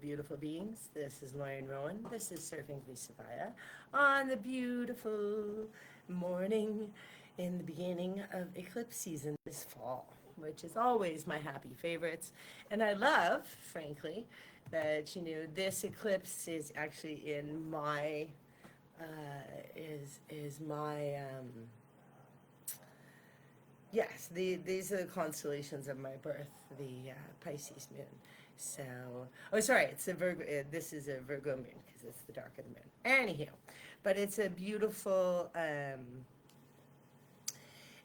beautiful beings. This is Lauren Rowan. This is Surfing Vuzuvaya on the beautiful morning in the beginning of eclipse season this fall, which is always my happy favorites. And I love, frankly, that this eclipse is actually in my is my yes, these are the constellations of my birth, the Pisces moon. So, oh, sorry, it's a Virgo. This is a Virgo moon because it's the dark of the moon. Anywho, but it's a beautiful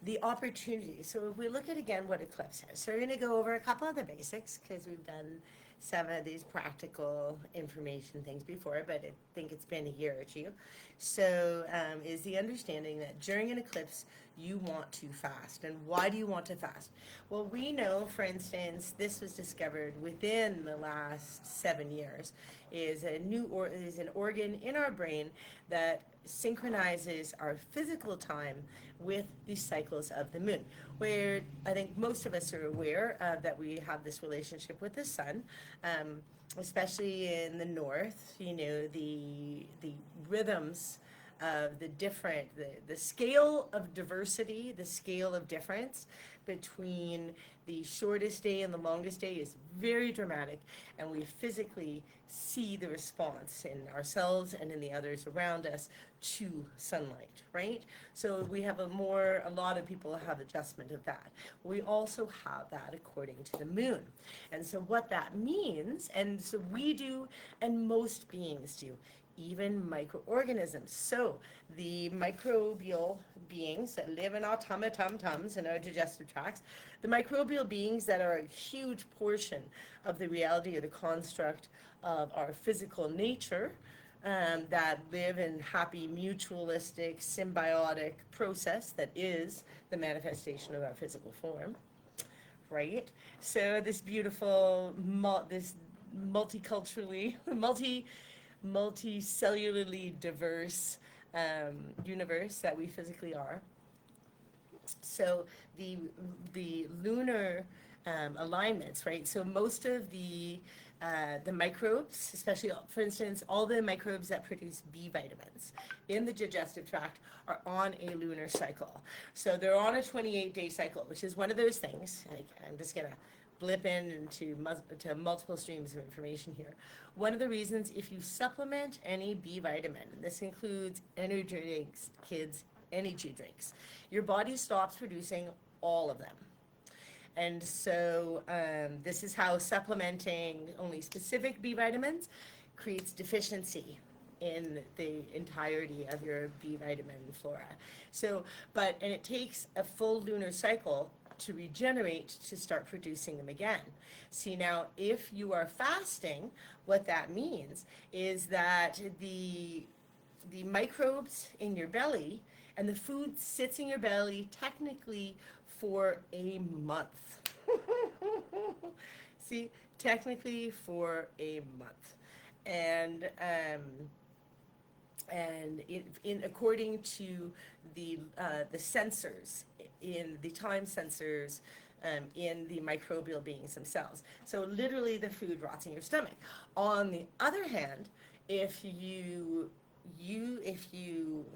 the opportunity. So if we look at again what eclipse is, so we're going to go over a couple of the basics because we've done some of these practical information things before, but I think it's been a year or two. So is the understanding that during an eclipse, you want to fast. And why do you want to fast? Well, we know, for instance, this was discovered within the last 7 years, is an organ in our brain that synchronizes our physical time with the cycles of the moon, where I think most of us are aware that we have this relationship with the sun, especially in the north. The rhythms of the scale of diversity, the scale of difference between the shortest day and the longest day is very dramatic, and we physically see the response in ourselves and in the others around us to sunlight, right? So we have a lot of people have adjustment of that. We also have that according to the moon. And so what that means, and so we do, and most beings do, even microorganisms. So the microbial beings that live in our tum-tums and our digestive tracts, the microbial beings that are a huge portion of the reality or the construct of our physical nature, that live in happy, mutualistic, symbiotic process that is the manifestation of our physical form, right? So this beautiful, this multiculturally, multicellularly diverse universe that we physically are. So the lunar alignments, right? So most of the microbes, especially, for instance, all the microbes that produce B vitamins in the digestive tract are on a lunar cycle. So they're on a 28-day cycle, which is one of those things. And I'm just going to blip into multiple streams of information here. One of the reasons, if you supplement any B vitamin, and this includes energy drinks, kids, energy drinks, your body stops producing all of them. And so this is how supplementing only specific B vitamins creates deficiency in the entirety of your B vitamin flora. So, and it takes a full lunar cycle to regenerate to start producing them again. See, now, if you are fasting, what that means is that the microbes in your belly and the food sits in your belly technically for a month. See, technically for a month. And according to the sensors, in the time sensors in the microbial beings themselves. So literally the food rots in your stomach. On the other hand, if you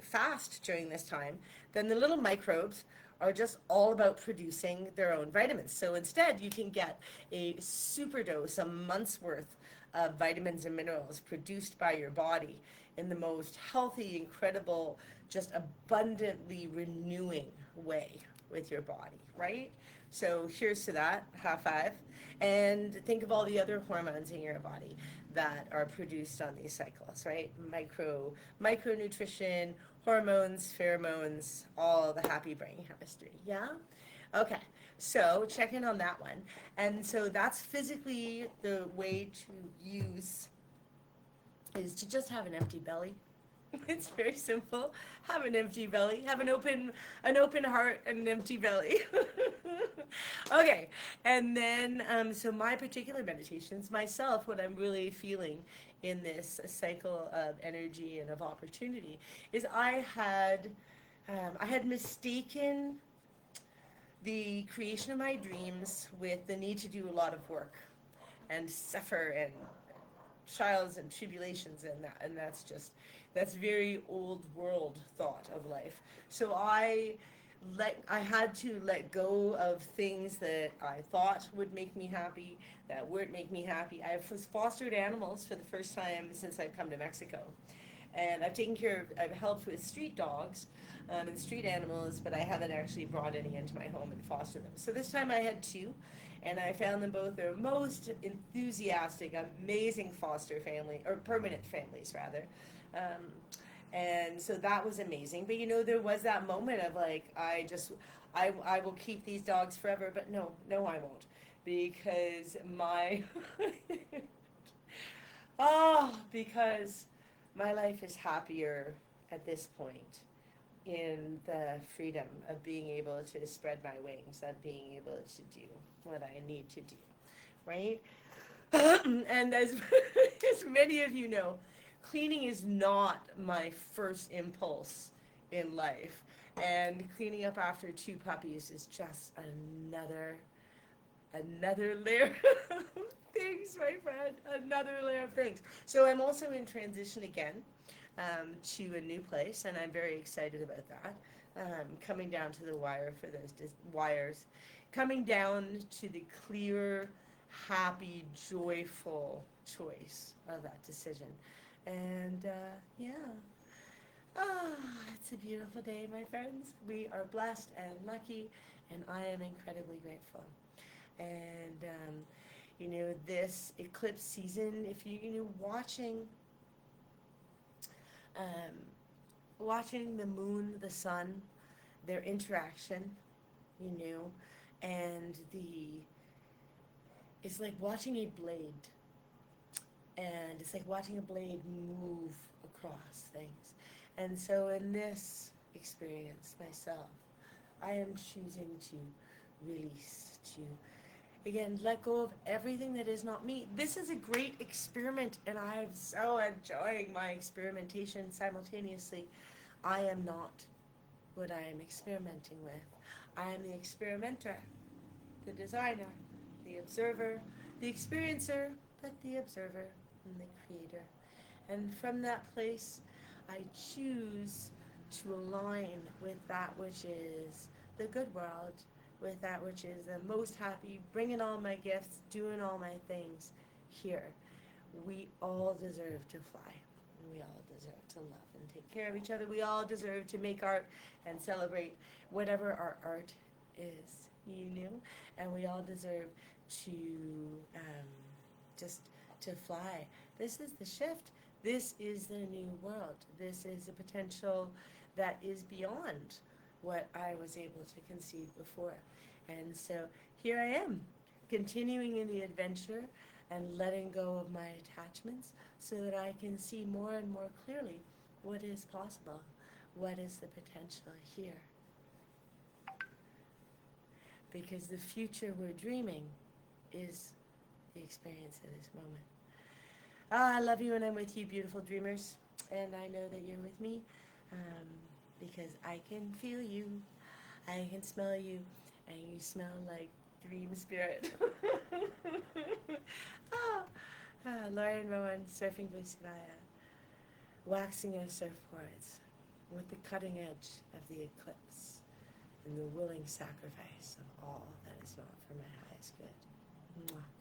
fast during this time, then the little microbes are just all about producing their own vitamins. So instead, you can get a super dose, a month's worth of vitamins and minerals produced by your body in the most healthy, incredible, just abundantly renewing way with your body, right? So here's to that, high five. And think of all the other hormones in your body that are produced on these cycles, right? Micronutrition, hormones, pheromones, all the happy brain chemistry, yeah? Okay, so check in on that one. And so that's physically the way to use, is to just have an empty belly. It's very simple. Have an empty belly. Have an open heart and an empty belly. Okay, and then so my particular meditations, myself, what I'm really feeling in this cycle of energy and of opportunity is I had mistaken the creation of my dreams with the need to do a lot of work and suffer and trials and tribulations and that's very old world thought of life. So I had to let go of things that I thought would make me happy that wouldn't make me happy. I've fostered animals for the first time since I've come to Mexico, and I've helped with street dogs and street animals, but I haven't actually brought any into my home and fostered them. So this time I had two, and I found them both. They're most enthusiastic, amazing foster family, or permanent families rather. Um, and so that was amazing. But there was that moment of like, I will keep these dogs forever, but no, I won't. Because because my life is happier at this point in the freedom of being able to spread my wings, of being able to do what I need to do, right? And as, as many of you know, cleaning is not my first impulse in life. And cleaning up after two puppies is just another layer of things, my friend. Another layer of things. So I'm also in transition again to a new place, and I'm very excited about that. Coming down to the wire for those wires, coming down to the clear, happy, joyful choice of that decision. And yeah. Ah, it's a beautiful day, my friends. We are blessed and lucky, and I am incredibly grateful. And this eclipse season, if um, watching the moon, the sun, their interaction, and it's like watching a blade, and it's like watching a blade move across things. And so in this experience myself, I am choosing to release, to again let go of everything that is not me. This is a great experiment, and I'm so enjoying my experimentation simultaneously. I am not what I am experimenting with. I am the experimenter, the designer, the observer, the experiencer, but the observer and the creator. And from that place, I choose to align with that which is the good world, with that which is the most happy, bringing all my gifts, doing all my things here. We all deserve to fly. We all deserve to love and take care of each other. We all deserve to make art and celebrate whatever our art is, and we all deserve to just to fly. This is the shift. This is the new world. This is a potential that is beyond what I was able to conceive before. And so here I am, continuing in the adventure and letting go of my attachments so that I can see more and more clearly what is possible, what is the potential here. Because the future we're dreaming is the experience of this moment. I love you and I'm with you, beautiful dreamers. And I know that you're with me because I can feel you, I can smell you, and you smell like dream spirit. Lauren Rowan, Surfing Vuzuvaya, waxing our surfboards with the cutting edge of the eclipse and the willing sacrifice of all that is not for my highest good. Mwah.